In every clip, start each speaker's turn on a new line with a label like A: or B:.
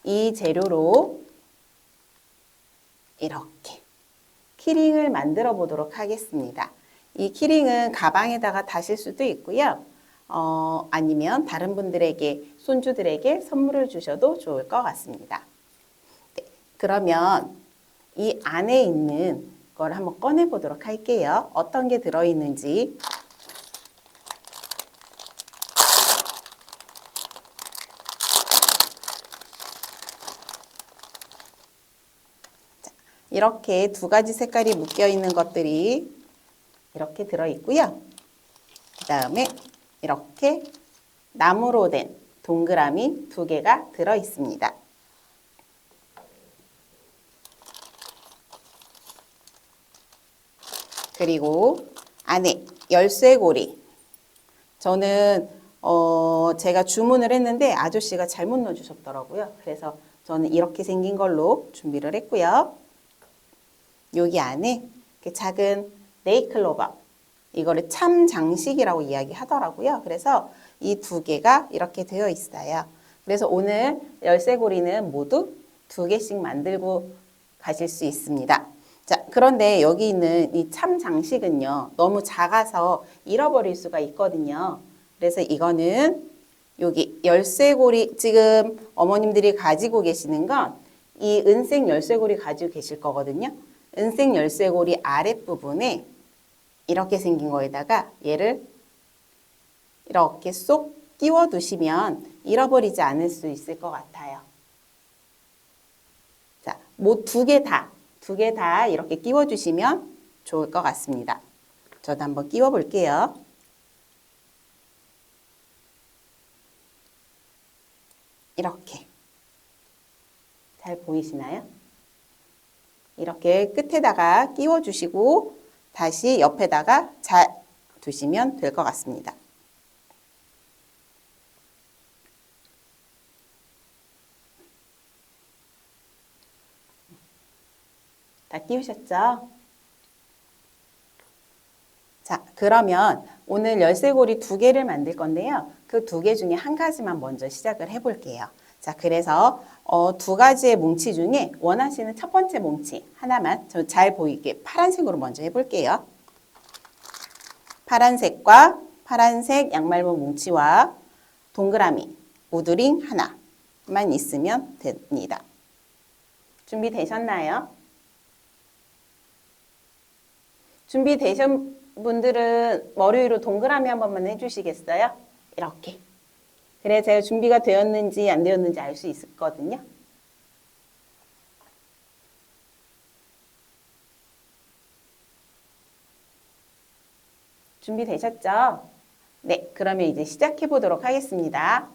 A: 이 재료로 이렇게 키링을 만들어 보도록 하겠습니다. 이 키링은 가방에다가 다실 수도 있고요. 아니면 다른 분들에게, 손주들에게 선물을 주셔도 좋을 것 같습니다. 네, 그러면 이 안에 있는 걸 한번 꺼내 보도록 할게요. 어떤 게 들어있는지. 이렇게 두 가지 색깔이 묶여 있는 것들이 이렇게 들어있고요. 그 다음에 이렇게 나무로 된 동그라미 두 개가 들어있습니다. 그리고 안에 열쇠고리. 저는 제가 주문을 했는데 아저씨가 잘못 넣어주셨더라고요. 그래서 저는 이렇게 생긴 걸로 준비를 했고요. 여기 안에 이렇게 작은 네일클로버, 이거를 참 장식이라고 이야기하더라고요. 그래서 이 두 개가 이렇게 되어 있어요. 그래서 오늘 열쇠고리는 모두 두 개씩 만들고 가실 수 있습니다. 자, 그런데 여기 있는 이 참 장식은요, 너무 작아서 잃어버릴 수가 있거든요. 그래서 이거는 여기 열쇠고리, 지금 어머님들이 가지고 계시는 건 이 은색 열쇠고리 가지고 계실 거거든요. 은색 열쇠고리 아랫부분에 이렇게 생긴 거에다가 얘를 이렇게 쏙 끼워 두시면 잃어버리지 않을 수 있을 것 같아요. 자, 뭐 두 개 다 이렇게 끼워 주시면 좋을 것 같습니다. 저도 한번 끼워 볼게요. 이렇게. 잘 보이시나요? 이렇게 끝에다가 끼워 주시고 다시 옆에다가 잘 두시면 될 것 같습니다. 다 끼우셨죠? 자, 그러면 오늘 열쇠고리 두 개를 만들 건데요. 그 두 개 중에 한 가지만 먼저 시작을 해볼게요. 자, 그래서 두 가지의 뭉치 중에 원하시는 첫 번째 뭉치 하나만 저 잘 보이게 파란색으로 먼저 해볼게요. 파란색과 파란색 양말목 뭉치와 동그라미 우드링 하나만 있으면 됩니다. 준비되셨나요? 준비되신 분들은 머리 위로 동그라미 한 번만 해주시겠어요? 이렇게. 그래 제가 준비가 되었는지 안 되었는지 알 수 있거든요. 준비되셨죠? 네, 그러면 이제 시작해 보도록 하겠습니다.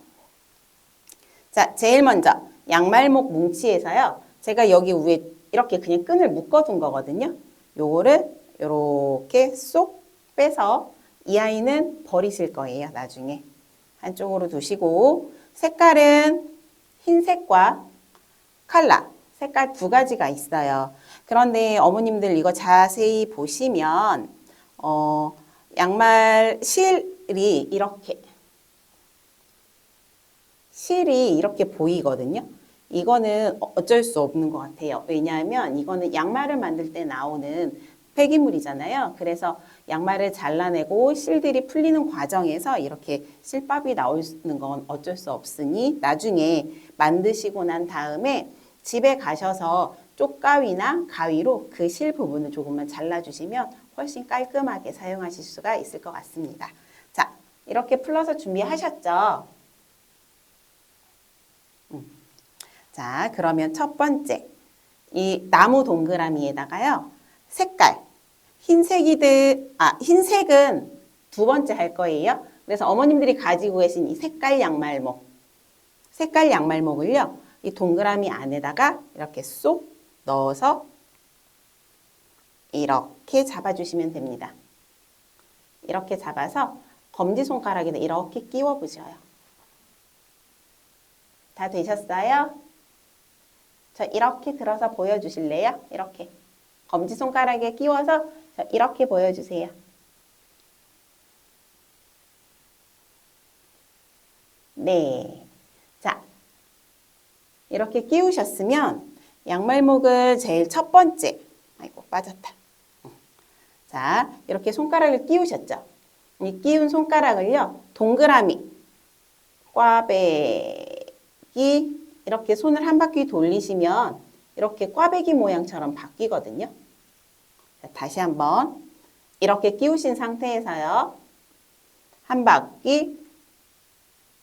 A: 자, 제일 먼저 양말목 뭉치에서요. 제가 여기 위에 이렇게 그냥 끈을 묶어둔 거거든요. 요거를 이렇게 쏙 빼서 이 아이는 버리실 거예요. 나중에. 한쪽으로 두시고 색깔은 흰색과 컬러, 색깔 두 가지가 있어요. 그런데 어머님들 이거 자세히 보시면 양말 실이 이렇게 보이거든요. 이거는 어쩔 수 없는 것 같아요. 왜냐하면 이거는 양말을 만들 때 나오는 폐기물이잖아요. 그래서 양말을 잘라내고 실들이 풀리는 과정에서 이렇게 실밥이 나오는 건 어쩔 수 없으니 나중에 만드시고 난 다음에 집에 가셔서 쪽가위나 가위로 그 실 부분을 조금만 잘라주시면 훨씬 깔끔하게 사용하실 수가 있을 것 같습니다. 자, 이렇게 풀러서 준비하셨죠? 자, 그러면 첫 번째, 이 나무 동그라미에다가요, 색깔, 흰색은 두 번째 할 거예요. 그래서 어머님들이 가지고 계신 이 색깔 양말목을요, 이 동그라미 안에다가 이렇게 쏙 넣어서 이렇게 잡아주시면 됩니다. 이렇게 잡아서 검지손가락에다 이렇게 끼워 보셔요. 다 되셨어요? 저 이렇게 들어서 보여주실래요? 이렇게. 검지손가락에 끼워서 이렇게 보여주세요. 네. 자, 이렇게 끼우셨으면 양말목을 제일 첫 번째, 아이고 빠졌다. 자, 이렇게 손가락을 끼우셨죠? 이 끼운 손가락을요, 동그라미, 꽈배기, 이렇게 손을 한 바퀴 돌리시면 이렇게 꽈배기 모양처럼 바뀌거든요. 자, 다시 한번 이렇게 끼우신 상태에서요, 한 바퀴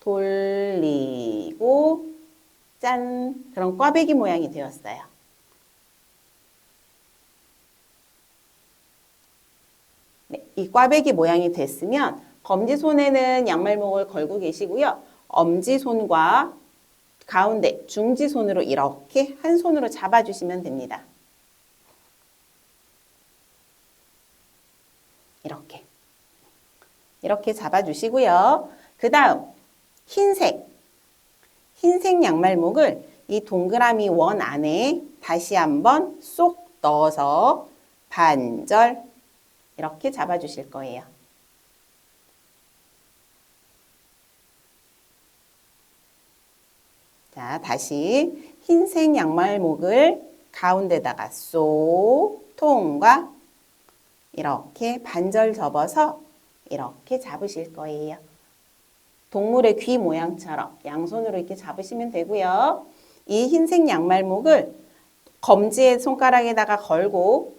A: 돌리고 짠! 그런 꽈배기 모양이 되었어요. 네, 이 꽈배기 모양이 됐으면 검지손에는 양말목을 걸고 계시고요. 엄지손과 가운데 중지손으로 이렇게 한 손으로 잡아주시면 됩니다. 이렇게 잡아주시고요. 그 다음 흰색 양말목을 이 동그라미 원 안에 다시 한번 쏙 넣어서 반절 이렇게 잡아주실 거예요. 자, 다시 흰색 양말목을 가운데다가 쏙 통과 이렇게 반절 접어서 이렇게 잡으실 거예요. 동물의 귀 모양처럼 양손으로 이렇게 잡으시면 되고요. 이 흰색 양말목을 검지의 손가락에다가 걸고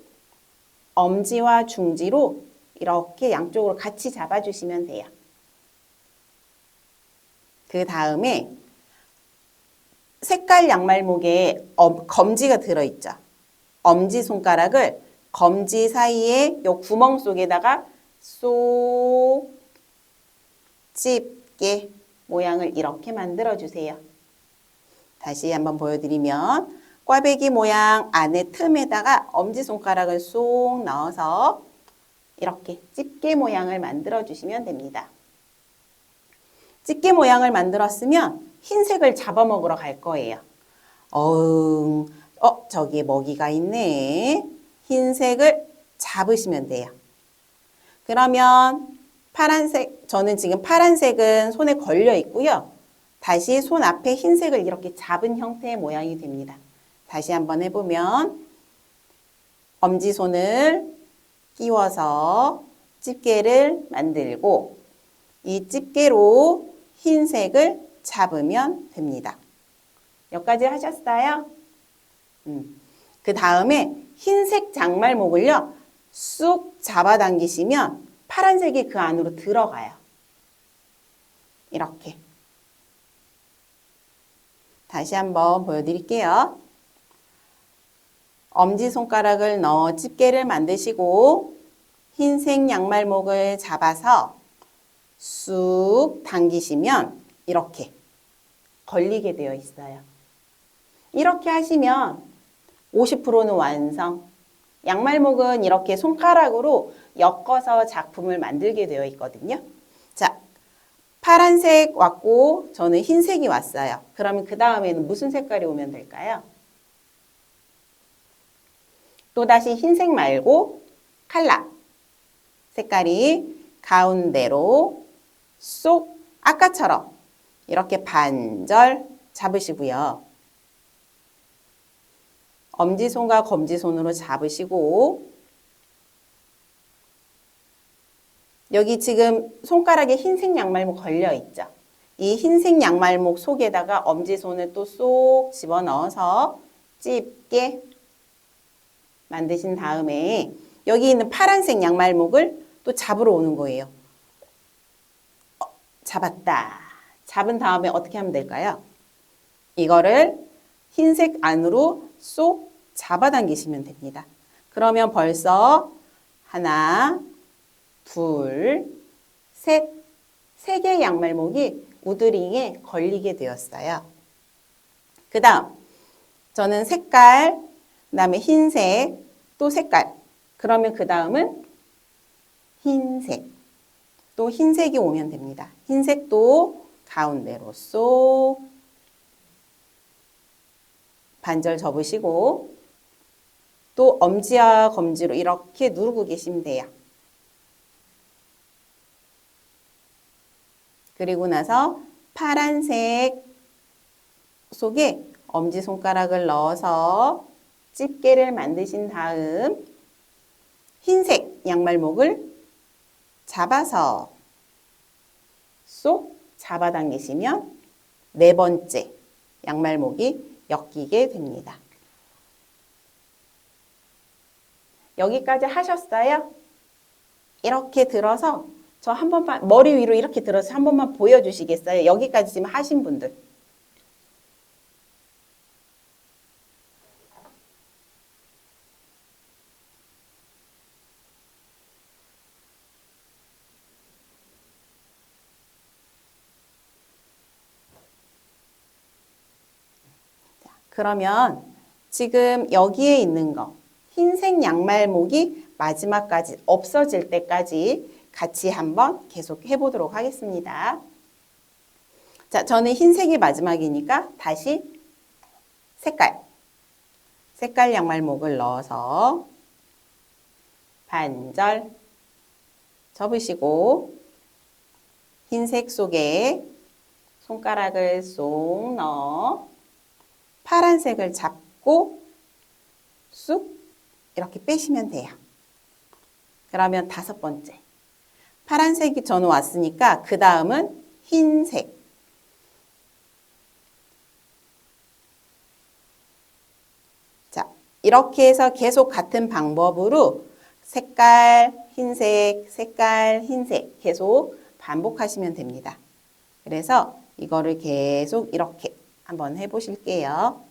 A: 엄지와 중지로 이렇게 양쪽으로 같이 잡아주시면 돼요. 그 다음에 색깔 양말목에 검지가 들어있죠. 엄지손가락을 검지 사이에 요 구멍 속에다가 쏙 집게 모양을 이렇게 만들어 주세요. 다시 한번 보여드리면 꽈배기 모양 안에 틈에다가 엄지손가락을 쏙 넣어서 이렇게 집게 모양을 만들어 주시면 됩니다. 집게 모양을 만들었으면 흰색을 잡아먹으러 갈 거예요. 저기에 먹이가 있네. 흰색을 잡으시면 돼요. 그러면 파란색, 저는 지금 파란색은 손에 걸려 있고요. 다시 손 앞에 흰색을 이렇게 잡은 형태의 모양이 됩니다. 다시 한번 해보면 엄지손을 끼워서 집게를 만들고 이 집게로 흰색을 잡으면 됩니다. 여기까지 하셨어요? 그 다음에 흰색 장말목을요, 쑥 잡아당기시면 파란색이 그 안으로 들어가요. 이렇게. 다시 한번 보여드릴게요. 엄지손가락을 넣어 집게를 만드시고 흰색 양말목을 잡아서 쑥 당기시면 이렇게 걸리게 되어 있어요. 이렇게 하시면 50%는 완성. 양말목은 이렇게 손가락으로 엮어서 작품을 만들게 되어 있거든요. 자, 파란색 왔고 저는 흰색이 왔어요. 그러면 그 다음에는 무슨 색깔이 오면 될까요? 또다시 흰색 말고 칼라 색깔이 가운데로 쏙 아까처럼 이렇게 반절 잡으시고요. 엄지손과 검지손으로 잡으시고 여기 지금 손가락에 흰색 양말목 걸려 있죠. 이 흰색 양말목 속에다가 엄지손을 또 쏙 집어넣어서 집게 만드신 다음에 여기 있는 파란색 양말목을 또 잡으러 오는 거예요. 잡았다. 잡은 다음에 어떻게 하면 될까요? 이거를 흰색 안으로 쏙 잡아당기시면 됩니다. 그러면 벌써 하나, 둘, 셋, 세 개의 양말목이 우드링에 걸리게 되었어요. 그 다음 저는 색깔, 그 다음에 흰색, 또 색깔. 그러면 그 다음은 흰색. 또 흰색이 오면 됩니다. 흰색도 가운데로 쏙 반절 접으시고 또 엄지와 검지로 이렇게 누르고 계시면 돼요. 그리고 나서 파란색 속에 엄지손가락을 넣어서 집게를 만드신 다음 흰색 양말목을 잡아서 쏙 잡아당기시면 네 번째 양말목이 엮이게 됩니다. 여기까지 하셨어요? 이렇게 들어서 저 한 번만 머리 위로 이렇게 들어서 한 번만 보여주시겠어요? 여기까지 지금 하신 분들. 그러면 지금 여기에 있는 거 흰색 양말목이 마지막까지 없어질 때까지 같이 한번 계속 해보도록 하겠습니다. 자, 저는 흰색이 마지막이니까 다시 색깔 양말목을 넣어서 반절 접으시고 흰색 속에 손가락을 쏙 넣어 파란색을 잡고 쑥 이렇게 빼시면 돼요. 그러면 다섯 번째. 파란색이 저는 왔으니까 그 다음은 흰색. 자, 이렇게 해서 계속 같은 방법으로 색깔, 흰색 계속 반복하시면 됩니다. 그래서 이거를 계속 이렇게 한번 해보실게요.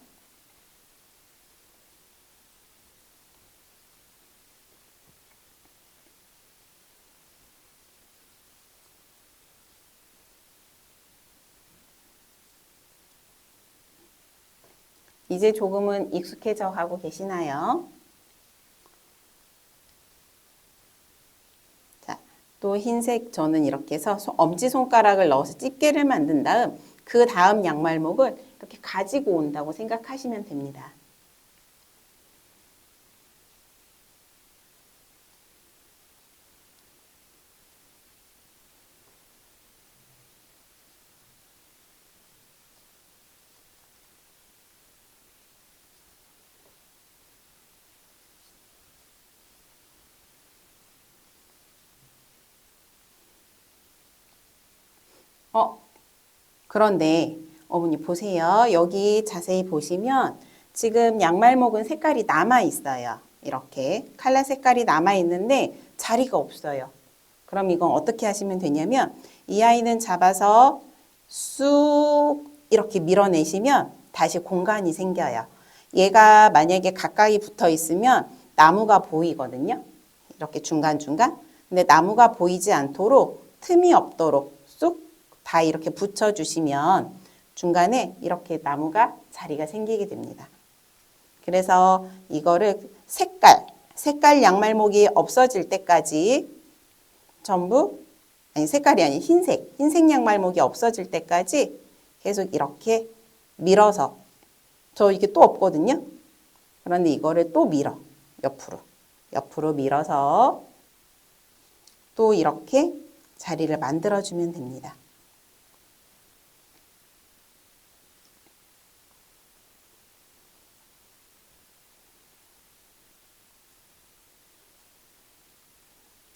A: 이제 조금은 익숙해져 가고 계시나요? 자, 또 흰색 저는 이렇게 해서 엄지손가락을 넣어서 집게를 만든 다음 그 다음 양말목을 이렇게 가지고 온다고 생각하시면 됩니다. 그런데 어머니 보세요. 여기 자세히 보시면 지금 양말목은 색깔이 남아 있어요. 이렇게 칼라 색깔이 남아 있는데 자리가 없어요. 그럼 이건 어떻게 하시면 되냐면 이 아이는 잡아서 쑥 이렇게 밀어내시면 다시 공간이 생겨요. 얘가 만약에 가까이 붙어 있으면 나무가 보이거든요. 이렇게 중간중간. 근데 나무가 보이지 않도록 틈이 없도록 쑥 다 이렇게 붙여주시면 중간에 이렇게 나무가 자리가 생기게 됩니다. 그래서 이거를 색깔 양말목이 없어질 때까지 전부, 아니 색깔이 아닌 흰색 양말목이 없어질 때까지 계속 이렇게 밀어서, 저 이게 또 없거든요. 그런데 이거를 또 밀어, 옆으로 밀어서 또 이렇게 자리를 만들어주면 됩니다.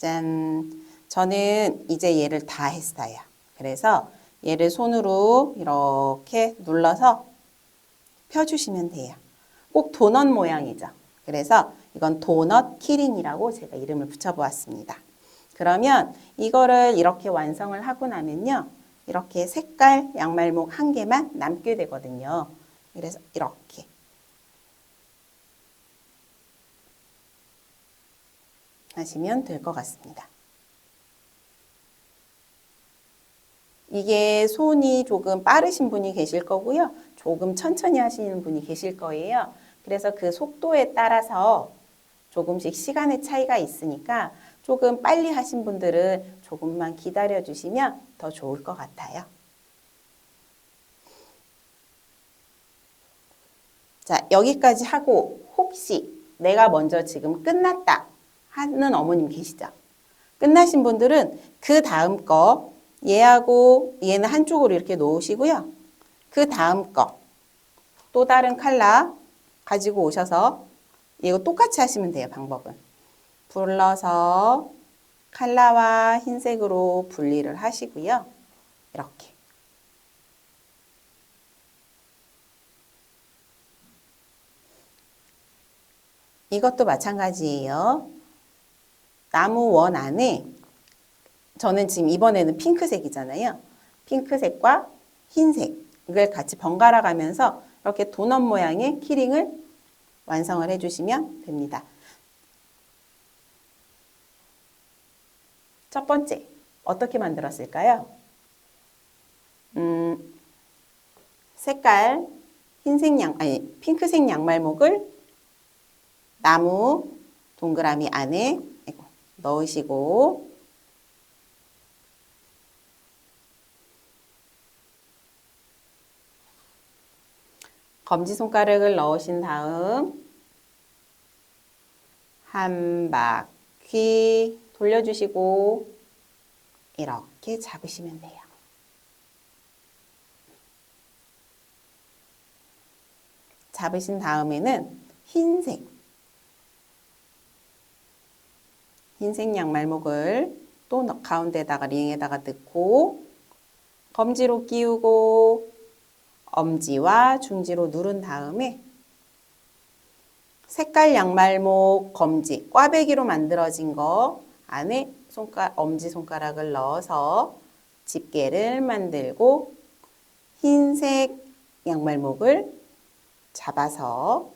A: 짠! 저는 이제 얘를 다 했어요. 그래서 얘를 손으로 이렇게 눌러서 펴주시면 돼요. 꼭 도넛 모양이죠. 그래서 이건 도넛 키링이라고 제가 이름을 붙여보았습니다. 그러면 이거를 이렇게 완성을 하고 나면요. 이렇게 색깔 양말목 한 개만 남게 되거든요. 그래서 이렇게. 하시면 될 것 같습니다. 이게 손이 조금 빠르신 분이 계실 거고요. 조금 천천히 하시는 분이 계실 거예요. 그래서 그 속도에 따라서 조금씩 시간의 차이가 있으니까 조금 빨리 하신 분들은 조금만 기다려 주시면 더 좋을 것 같아요. 자, 여기까지 하고 혹시 내가 먼저 지금 끝났다 하는 어머님 계시죠? 끝나신 분들은 그 다음 거 얘하고 얘는 한쪽으로 이렇게 놓으시고요. 그 다음 거 또 다른 컬러 가지고 오셔서 이거 똑같이 하시면 돼요. 방법은. 불러서 컬러와 흰색으로 분리를 하시고요. 이렇게. 이것도 마찬가지예요. 나무 원 안에 저는 지금 이번에는 핑크색이잖아요. 핑크색과 흰색을 같이 번갈아 가면서 이렇게 도넛 모양의 키링을 완성을 해주시면 됩니다. 첫 번째, 어떻게 만들었을까요? 색깔 핑크색 양말목을 나무 동그라미 안에 넣으시고 검지손가락을 넣으신 다음 한 바퀴 돌려주시고 이렇게 잡으시면 돼요. 잡으신 다음에는 흰색 양말목을 또 가운데다가 링에다가 넣고 검지로 끼우고 엄지와 중지로 누른 다음에 색깔 양말목 검지 꽈배기로 만들어진 거 안에 엄지손가락을 넣어서 집게를 만들고 흰색 양말목을 잡아서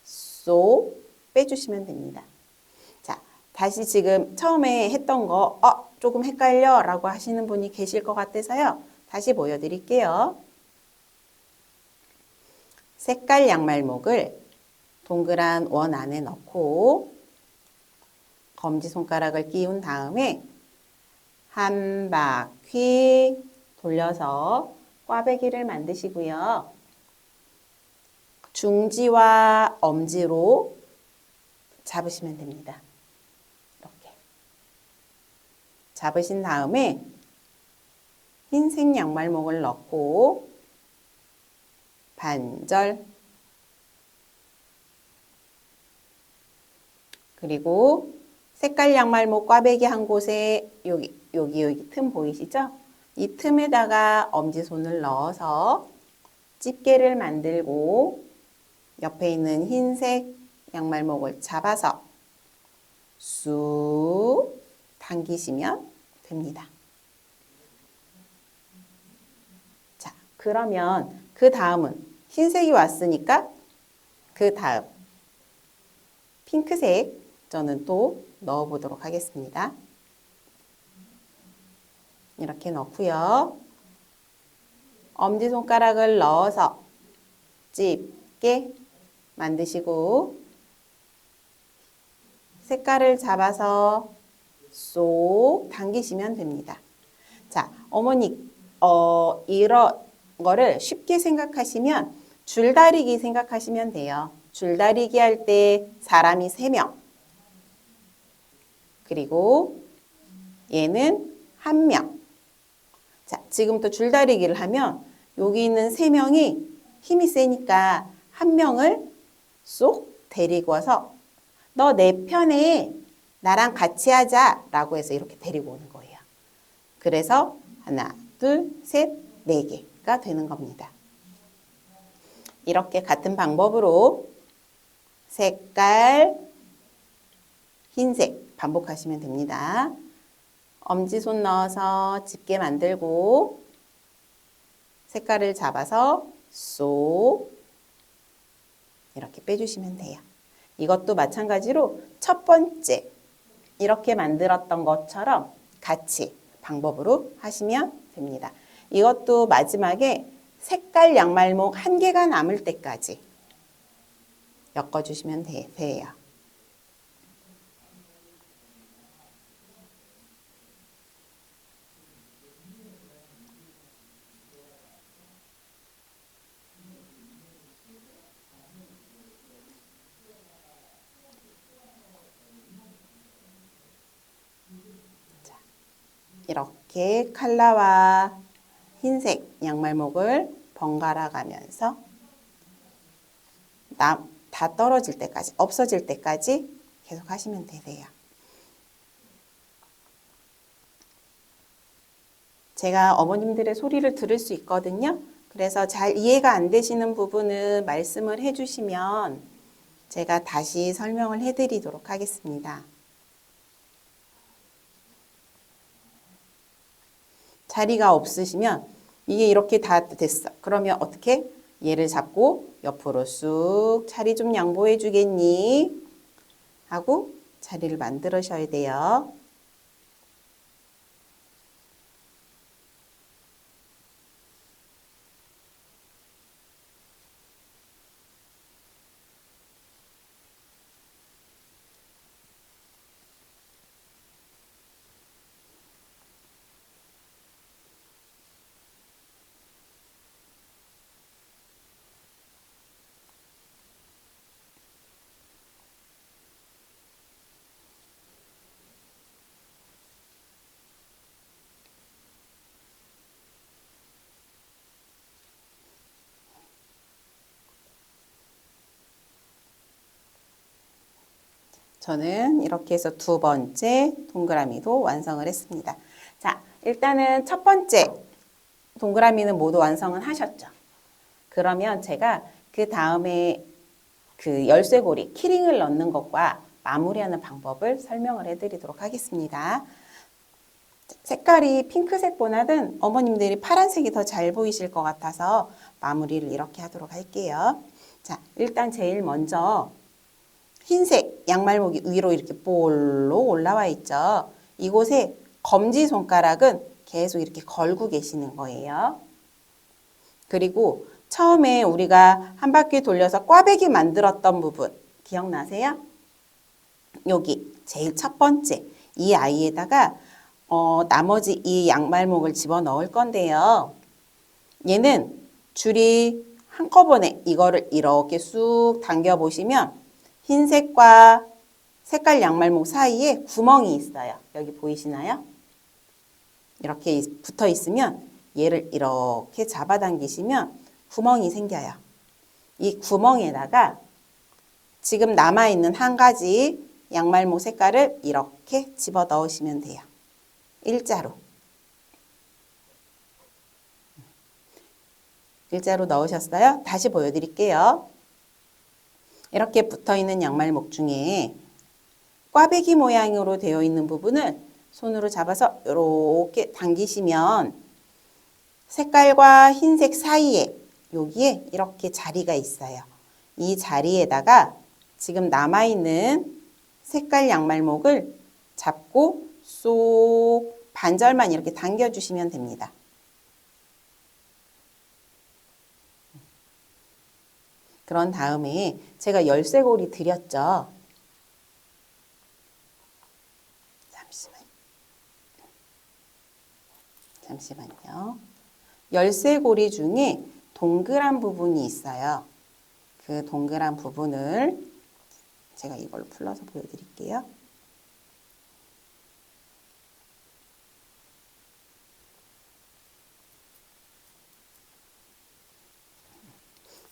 A: 쏙 빼주시면 됩니다. 자, 다시 지금 처음에 했던 거 조금 헷갈려 라고 하시는 분이 계실 것 같아서요. 다시 보여드릴게요. 색깔 양말목을 동그란 원 안에 넣고 검지손가락을 끼운 다음에 한 바퀴 돌려서 꽈배기를 만드시고요. 중지와 엄지로 잡으시면 됩니다. 이렇게 잡으신 다음에 흰색 양말목을 넣고 반절 그리고 색깔 양말목 꽈배기 한 곳에 여기 틈 보이시죠? 이 틈에다가 엄지손을 넣어서 집게를 만들고 옆에 있는 흰색 양말목을 잡아서 쑥 당기시면 됩니다. 자, 그러면 그 다음은 흰색이 왔으니까 그 다음 핑크색 저는 또 넣어 보도록 하겠습니다. 이렇게 넣고요. 엄지손가락을 넣어서 집게 만드시고 색깔을 잡아서 쏙 당기시면 됩니다. 자, 어머니 이런 거를 쉽게 생각하시면 줄다리기 생각하시면 돼요. 줄다리기 할 때 사람이 3명 그리고 얘는 1명. 자, 지금부터 줄다리기를 하면 여기 있는 3명이 힘이 세니까 1명을 쏙 데리고 와서 너 내 편에 나랑 같이 하자 라고 해서 이렇게 데리고 오는 거예요. 그래서 하나, 둘, 셋, 4개가 되는 겁니다. 이렇게 같은 방법으로 색깔, 흰색 반복하시면 됩니다. 엄지손 넣어서 집게 만들고 색깔을 잡아서 쏙 이렇게 빼주시면 돼요. 이것도 마찬가지로 첫 번째 이렇게 만들었던 것처럼 같이 방법으로 하시면 됩니다. 이것도 마지막에 색깔 양말목 1개가 남을 때까지 엮어주시면 돼요. 이렇게 컬러와 흰색 양말목을 번갈아 가면서 다 떨어질 때까지, 없어질 때까지 계속 하시면 되세요. 제가 어머님들의 소리를 들을 수 있거든요. 그래서 잘 이해가 안 되시는 부분은 말씀을 해주시면 제가 다시 설명을 해드리도록 하겠습니다. 자리가 없으시면 이게 이렇게 다 됐어. 그러면 어떻게? 얘를 잡고 옆으로 쑥 자리 좀 양보해 주겠니? 하고 자리를 만들으셔야 돼요. 저는 이렇게 해서 두 번째 동그라미도 완성을 했습니다. 자, 일단은 첫 번째 동그라미는 모두 완성은 하셨죠? 그러면 제가 그 다음에 그 열쇠고리, 키링을 넣는 것과 마무리하는 방법을 설명을 해드리도록 하겠습니다. 색깔이 핑크색보다는 어머님들이 파란색이 더 잘 보이실 것 같아서 마무리를 이렇게 하도록 할게요. 자, 일단 제일 먼저 흰색 양말목이 위로 이렇게 볼로 올라와 있죠. 이곳에 검지손가락은 계속 이렇게 걸고 계시는 거예요. 그리고 처음에 우리가 한 바퀴 돌려서 꽈배기 만들었던 부분 기억나세요? 여기 제일 첫 번째 이 아이에다가 나머지 이 양말목을 집어넣을 건데요. 얘는 줄이 한꺼번에 이거를 이렇게 쑥 당겨 보시면 흰색과 색깔 양말목 사이에 구멍이 있어요. 여기 보이시나요? 이렇게 붙어 있으면 얘를 이렇게 잡아당기시면 구멍이 생겨요. 이 구멍에다가 지금 남아있는 한 가지 양말목 색깔을 이렇게 집어 넣으시면 돼요. 일자로. 일자로 넣으셨어요? 다시 보여드릴게요. 이렇게 붙어있는 양말목 중에 꽈배기 모양으로 되어 있는 부분을 손으로 잡아서 이렇게 당기시면 색깔과 흰색 사이에 여기에 이렇게 자리가 있어요. 이 자리에다가 지금 남아있는 색깔 양말목을 잡고 쏙 반절만 이렇게 당겨주시면 됩니다. 그런 다음에 제가 열쇠고리 드렸죠. 잠시만요. 열쇠고리 중에 동그란 부분이 있어요. 그 동그란 부분을 제가 이걸로 풀러서 보여드릴게요.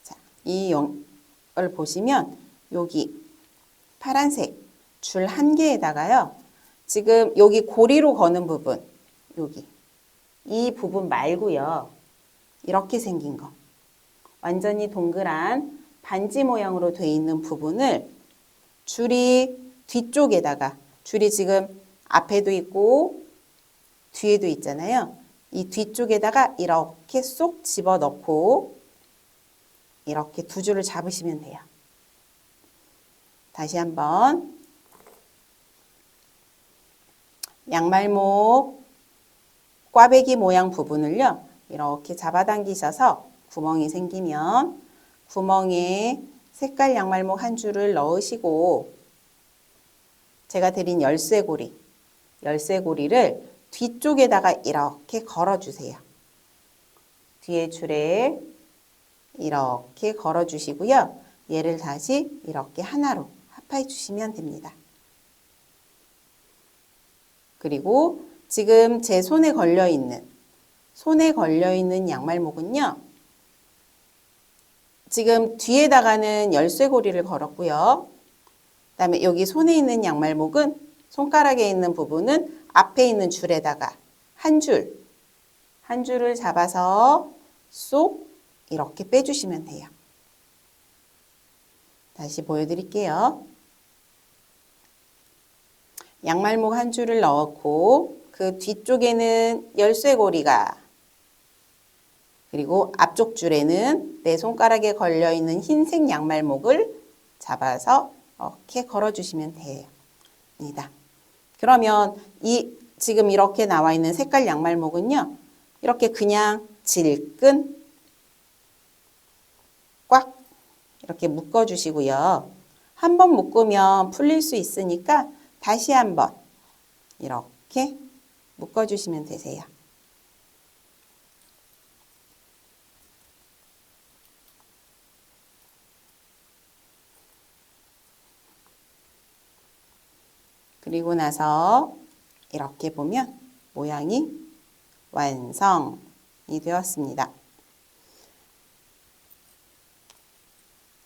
A: 자, 이걸 보시면 여기 파란색 줄 한 개에다가요. 지금 여기 고리로 거는 부분, 여기 이 부분 말고요. 이렇게 생긴 거. 완전히 동그란 반지 모양으로 되어 있는 부분을 줄이 뒤쪽에다가 줄이 지금 앞에도 있고 뒤에도 있잖아요. 이 뒤쪽에다가 이렇게 쏙 집어넣고 이렇게 두 줄을 잡으시면 돼요. 다시 한번 양말목 꽈배기 모양 부분을요. 이렇게 잡아당기셔서 구멍이 생기면 구멍에 색깔 양말목 한 줄을 넣으시고 제가 드린 열쇠고리를 뒤쪽에다가 이렇게 걸어주세요. 뒤에 줄에 이렇게 걸어주시고요. 얘를 다시 이렇게 하나로 합해 주시면 됩니다. 그리고 지금 제 손에 걸려있는 양말목은요. 지금 뒤에다가는 열쇠고리를 걸었고요. 그다음에 여기 손에 있는 양말목은 손가락에 있는 부분은 앞에 있는 줄에다가 한 줄을 잡아서 쏙 이렇게 빼주시면 돼요. 다시 보여드릴게요. 양말목 한 줄을 넣고 그 뒤쪽에는 열쇠고리가 그리고 앞쪽 줄에는 내 손가락에 걸려있는 흰색 양말목을 잡아서 이렇게 걸어주시면 됩니다. 그러면 지금 이렇게 나와 있는 색깔 양말목은요. 이렇게 그냥 질끈 꽉 이렇게 묶어주시고요. 한 번 묶으면 풀릴 수 있으니까 다시 한번 이렇게 묶어주시면 되세요. 그리고 나서 이렇게 보면 모양이 완성이 되었습니다.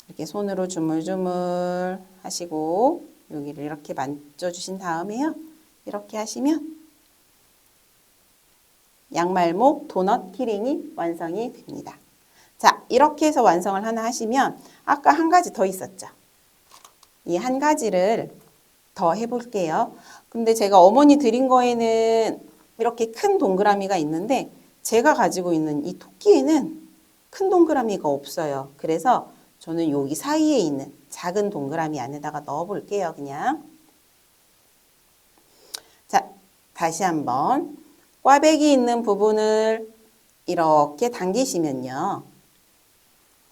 A: 이렇게 손으로 주물주물 하시고 여기를 이렇게 만져주신 다음에요. 이렇게 하시면 양말목 도넛 키링이 완성이 됩니다. 자, 이렇게 해서 완성을 하나 하시면 아까 한 가지 더 있었죠. 이 한 가지를 더 해볼게요. 근데 제가 어머니 드린 거에는 이렇게 큰 동그라미가 있는데 제가 가지고 있는 이 토끼에는 큰 동그라미가 없어요. 그래서 저는 여기 사이에 있는 작은 동그라미 안에다가 넣어 볼게요. 그냥. 자, 다시 한번 꽈배기 있는 부분을 이렇게 당기시면요.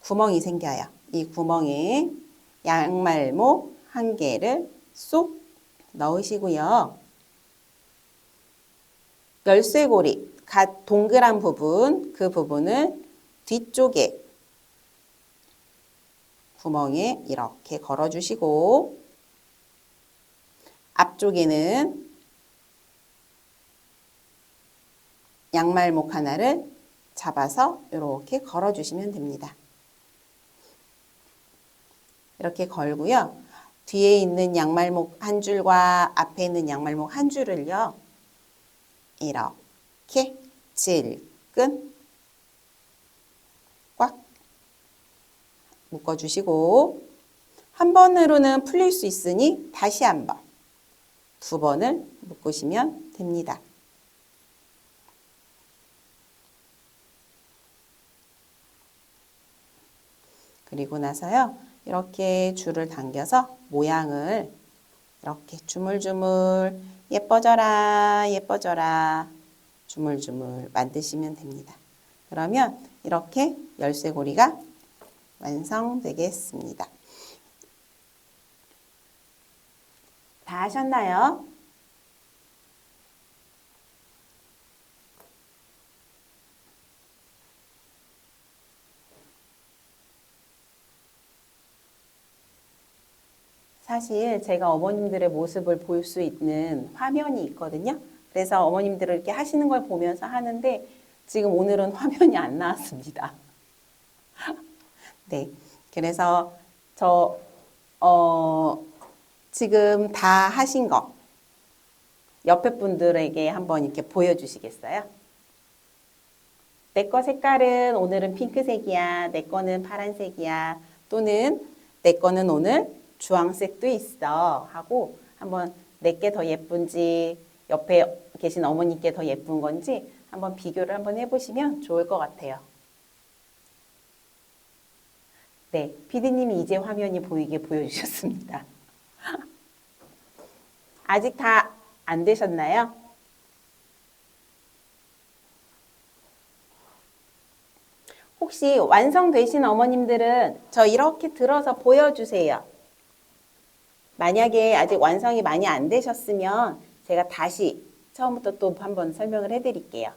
A: 구멍이 생겨요. 이 구멍에 양말목 한 개를 쏙 넣으시고요. 열쇠고리, 동그란 부분, 그 부분을 뒤쪽에 구멍에 이렇게 걸어주시고 앞쪽에는 양말목 하나를 잡아서 이렇게 걸어주시면 됩니다. 이렇게 걸고요. 뒤에 있는 양말목 한 줄과 앞에 있는 양말목 한 줄을요. 이렇게 질끈 꽉 묶어주시고 한 번으로는 풀릴 수 있으니 다시 한 번, 두 번을 묶으시면 됩니다. 그리고 나서요. 이렇게 줄을 당겨서 모양을 이렇게 주물주물 예뻐져라 예뻐져라 주물주물 만드시면 됩니다. 그러면 이렇게 열쇠고리가 완성되겠습니다. 다 하셨나요? 사실 제가 어머님들의 모습을 볼 수 있는 화면이 있거든요. 그래서 어머님들을 이렇게 하시는 걸 보면서 하는데 지금 오늘은 화면이 안 나왔습니다. 네. 그래서 지금 다 하신 거 옆에 분들에게 한번 이렇게 보여주시겠어요? 내 거 색깔은 오늘은 핑크색이야. 내 거는 파란색이야. 또는 내 거는 오늘 주황색도 있어. 하고 한번 내게 더 예쁜지 옆에 계신 어머니께 더 예쁜 건지 한번 비교를 한번 해보시면 좋을 것 같아요. 네, 피디님이 이제 화면이 보이게 보여주셨습니다. 아직 다 안 되셨나요? 혹시 완성되신 어머님들은 저 이렇게 들어서 보여주세요. 만약에 아직 완성이 많이 안 되셨으면 제가 다시 처음부터 또 한번 설명을 해드릴게요.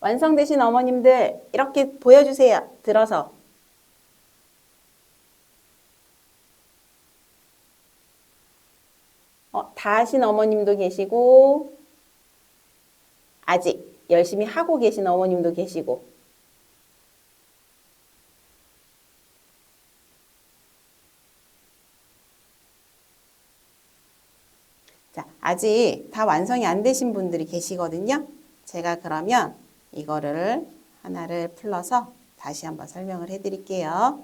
A: 완성되신 어머님들 이렇게 보여주세요. 들어서. 다 하신 어머님도 계시고, 아직 열심히 하고 계신 어머님도 계시고, 자, 아직 다 완성이 안 되신 분들이 계시거든요. 제가 그러면 이거를 하나를 풀러서 다시 한번 설명을 해 드릴게요.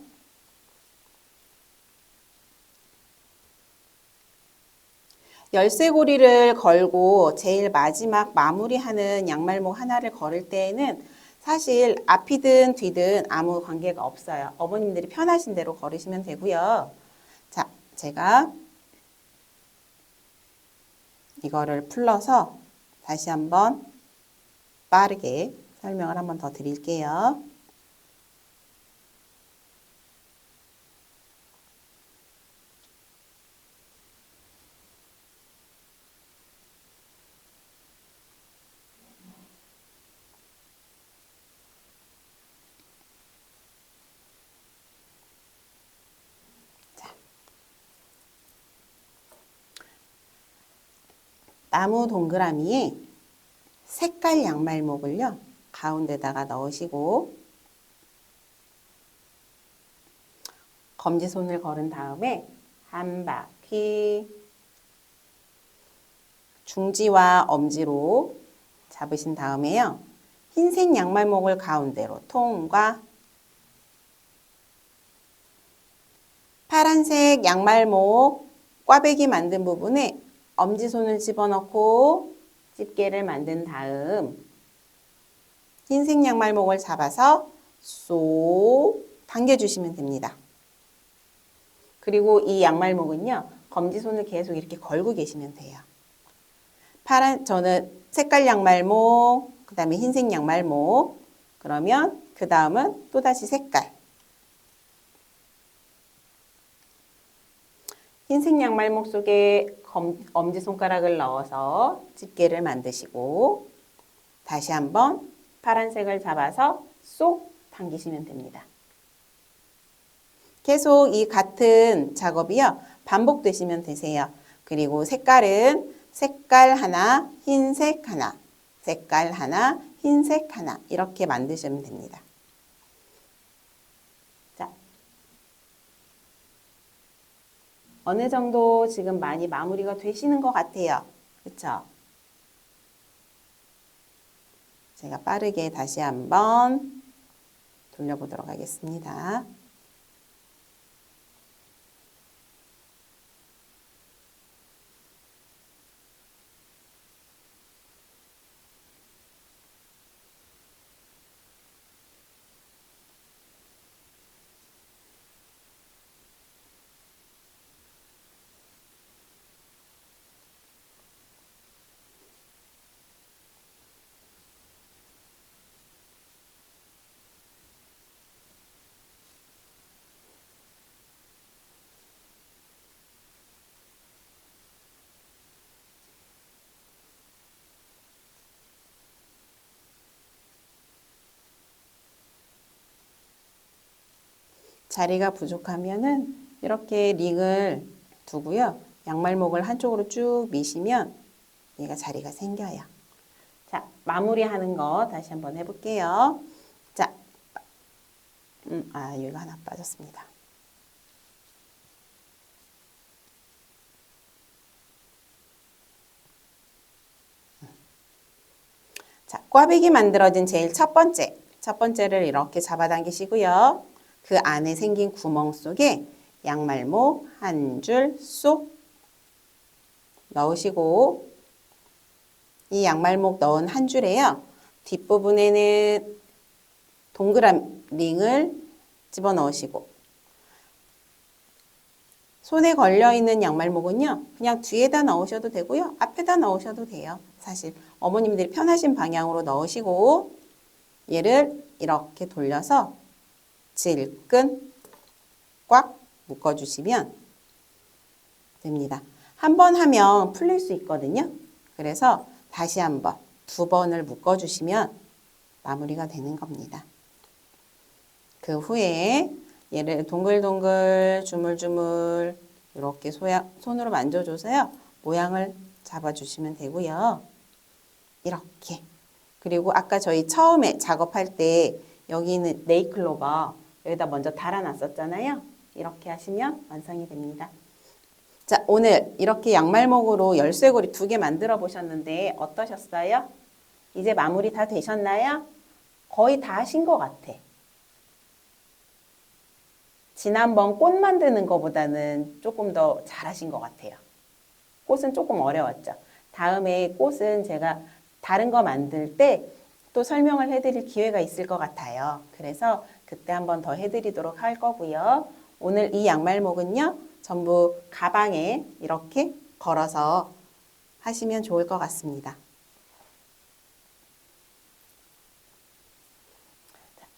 A: 열쇠고리를 걸고 제일 마지막 마무리하는 양말목 하나를 걸을 때에는 사실 앞이든 뒤든 아무 관계가 없어요. 어머님들이 편하신 대로 걸으시면 되고요. 자, 제가 이거를 풀러서 다시 한번 빠르게 설명을 한번 더 드릴게요. 나무 동그라미에 색깔 양말목을요, 가운데다가 넣으시고 검지손을 걸은 다음에 한 바퀴 중지와 엄지로 잡으신 다음에요, 흰색 양말목을 가운데로 통과, 파란색 양말목 꽈배기 만든 부분에 엄지손을 집어넣고 집게를 만든 다음 흰색 양말목을 잡아서 쏙 당겨주시면 됩니다. 그리고 이 양말목은요, 검지손을 계속 이렇게 걸고 계시면 돼요. 저는 색깔 양말목, 그 다음에 흰색 양말목, 그러면 그 다음은 또다시 색깔. 흰색 양말목 속에 엄지손가락을 넣어서 집게를 만드시고 다시 한번 파란색을 잡아서 쏙 당기시면 됩니다. 계속 이 같은 작업이요, 반복되시면 되세요. 그리고 색깔은 색깔 하나, 흰색 하나, 색깔 하나, 흰색 하나 이렇게 만드시면 됩니다. 자, 어느 정도 지금 많이 마무리가 되시는 것 같아요. 그렇죠? 제가 빠르게 다시 한번 돌려보도록 하겠습니다. 자리가 부족하면은 이렇게 링을 두고요, 양말목을 한쪽으로 쭉 미시면 얘가 자리가 생겨요. 자, 마무리하는 거 다시 한번 해볼게요. 자, 여기가 하나 빠졌습니다. 자, 꽈배기 만들어진 제일 첫 번째를 이렇게 잡아당기시고요. 그 안에 생긴 구멍 속에 양말목 한 줄 쏙 넣으시고, 이 양말목 넣은 한 줄에요, 뒷부분에는 동그란 링을 집어넣으시고, 손에 걸려있는 양말목은요, 그냥 뒤에다 넣으셔도 되고요, 앞에다 넣으셔도 돼요. 사실 어머님들이 편하신 방향으로 넣으시고 얘를 이렇게 돌려서 질끈 꽉 묶어주시면 됩니다. 한 번 하면 풀릴 수 있거든요. 그래서 다시 한번 2번을 묶어주시면 마무리가 되는 겁니다. 그 후에 얘를 동글동글 주물주물 이렇게 손으로 만져줘서요, 모양을 잡아주시면 되고요. 이렇게. 그리고 아까 저희 처음에 작업할 때 여기는 네일클로버 여기다 먼저 달아놨었잖아요. 이렇게 하시면 완성이 됩니다. 자, 오늘 이렇게 양말목으로 열쇠고리 2개 만들어 보셨는데 어떠셨어요? 이제 마무리 다 되셨나요? 거의 다 하신 것 같아. 지난번 꽃 만드는 것보다는 조금 더 잘하신 것 같아요. 꽃은 조금 어려웠죠. 다음에 꽃은 제가 다른 거 만들 때 또 설명을 해드릴 기회가 있을 것 같아요. 그래서 그때 한번 더 해드리도록 할 거고요. 오늘 이 양말목은요, 전부 가방에 이렇게 걸어서 하시면 좋을 것 같습니다.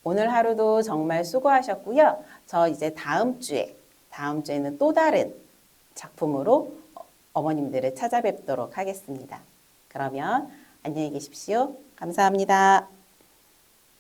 A: 오늘 하루도 정말 수고하셨고요. 저 이제 다음 주에는 또 다른 작품으로 어머님들을 찾아뵙도록 하겠습니다. 그러면 안녕히 계십시오. 감사합니다.